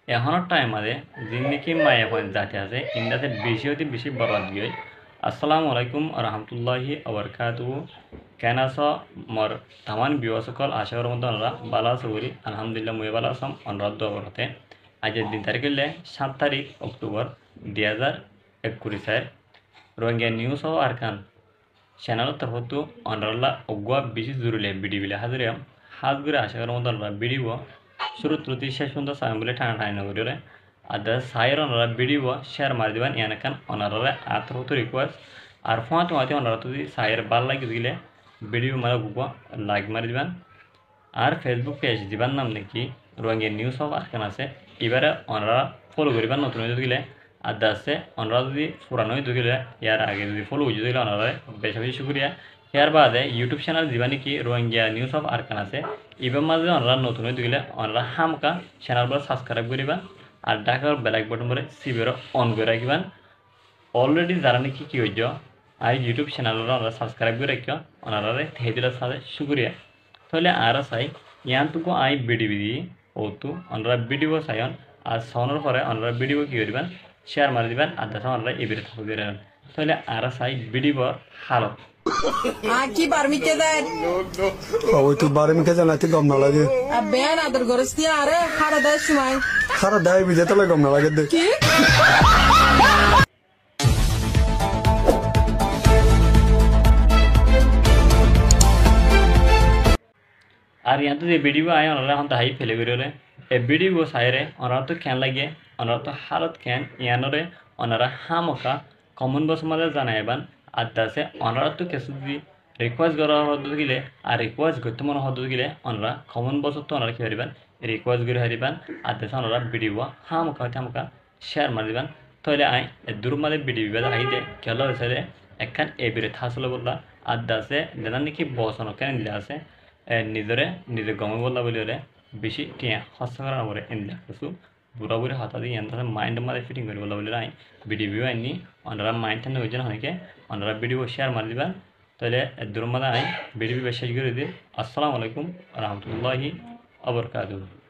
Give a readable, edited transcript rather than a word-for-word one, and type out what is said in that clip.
এখনের টাইম আছে জিন্দিগি মায়া পয়েন্ট জাতি আছে ইন্দাতে বেশি হতে বেশি বরবাদ গিয়ে আসসালামু আলাইকুম রহমতুল্লাহি আবরকাতু কেন আস মর তামান বিবাসকল আশা করার মতো আমরা বালা আছো করি আলহামদুলিল্লাহ মুই বালা আসাম অনুরাধ হতে আজের দিন তারিখ হলে 7 তারিখ অক্টোবর 2021 রোহিঙ্গা নিউজ ও আরকান চ্যানেল তরফতো অনরাল্লা অগুয়া বেশি জরুরি ভিডিও বিলে হাজিরাম হাজ করে আশা করার মতো আমরা ভিডিও শুরু ত্রুটি শেষ পর্যন্ত সাইম বলে টানা টানি নগরে আদা সাইর অনারা ভিডিও শেয়ার মারি দিবেন ইয়ানাকান অনারা আত্র হতো রিকোয়েস্ট আর ফোঁয়াতে ফোঁয়াতে অনারা যদি সাইর ভাল লাগি দিলে ভিডিও মারা গুয়া লাইক মারি দিবেন আর ফেসবুক পেজ দিবার নাম নাকি রোহিঙ্গা নিউজ অফ আরকান আছে এবারে অনারা ফলো করিবার নতুন হয়ে দিলে আদা আছে অনারা যদি পুরানো হয়ে দিলে ইয়ার আগে যদি ফলো হয়ে দিলে অনারা বেশি বেশি শুক্রিয়া ইয়ার বাদে ইউটিউব চ্যানেল দিবা নাকি রোহিঙ্গা নিউজ অফ আরকান আছে এবার মাঝে অনারা নতুন হয়ে দিলে অনারা হামকা চ্যানেলবার সাবস্ক্রাইব করিবা আর ডাকার বেলাইক বটন করে সিবির অন করে রাখবেন অলরেডি যারা নাকি কি হইজ আর ইউটিউব চ্যানেল ওনারা সাবস্ক্রাইব করে রাখিও ওনারা হেদিলার সাথে শুক্রিয়া তাহলে আর চাই ইয়ানটুকু আই ভিডিও দিয়ে ওতু ওনারা ভিডিও চাইন আর চাওয়ার পরে ওনারা ভিডিও কি করবেন শেয়ার মারি দিবেন আর দেখা ওনারা এবিরে থাকবে দিবেন তাহলে আর চাই ভিডিওর হালত কি বারমিকে দেয় ওই তো বারমিকে জানাতে গম না লাগে বেয়ান আদর গরস দিয়ে আরে হারা দেয় সময় খারাপ দেয় বিজে তাহলে গম না লাগে কি আর यहाँ तो ये वीडियो आए और हम तो हाई फैले गए ए वीडियो सायरे और तो कैन लगे और तो हालत कैन यहाँ रे और हामका कमन बस मजा जाना एबान आदा से और तो कैसे दी रिक्वेस्ट करा होते गिले और रिक्वेस्ट करते मन होते गिले और कमन बस तो और क्या हरिबान रिक्वेस्ट करे हरिबान आदा से और वीडियो हामका शेयर मार दिबान तो ले आए दूर माले वीडियो बेला आई दे क्या लो ऐसे একখান এবিরে থাসলে বললা আদা আছে দেনা নাকি বসন কেন দিলে আছে নিজে গমে বললা বলে হলে বেশি টিয়া হস্ত করার পরে এনে কিছু বুড়া বুড়ি হাতা দিয়ে এনে মাইন্ড মারে ফিটিং করে বললা বলে নাই ভিডিও আইনি ওনারা মাইন্ড ঠান্ডা হয়েছে না অনেকে ওনারা ভিডিও শেয়ার মারি দিবেন তাহলে দূর মাদা আই ভিডিও শেষ করে দিই আসসালামু আলাইকুম রহমতুল্লাহি আবরকাতুহু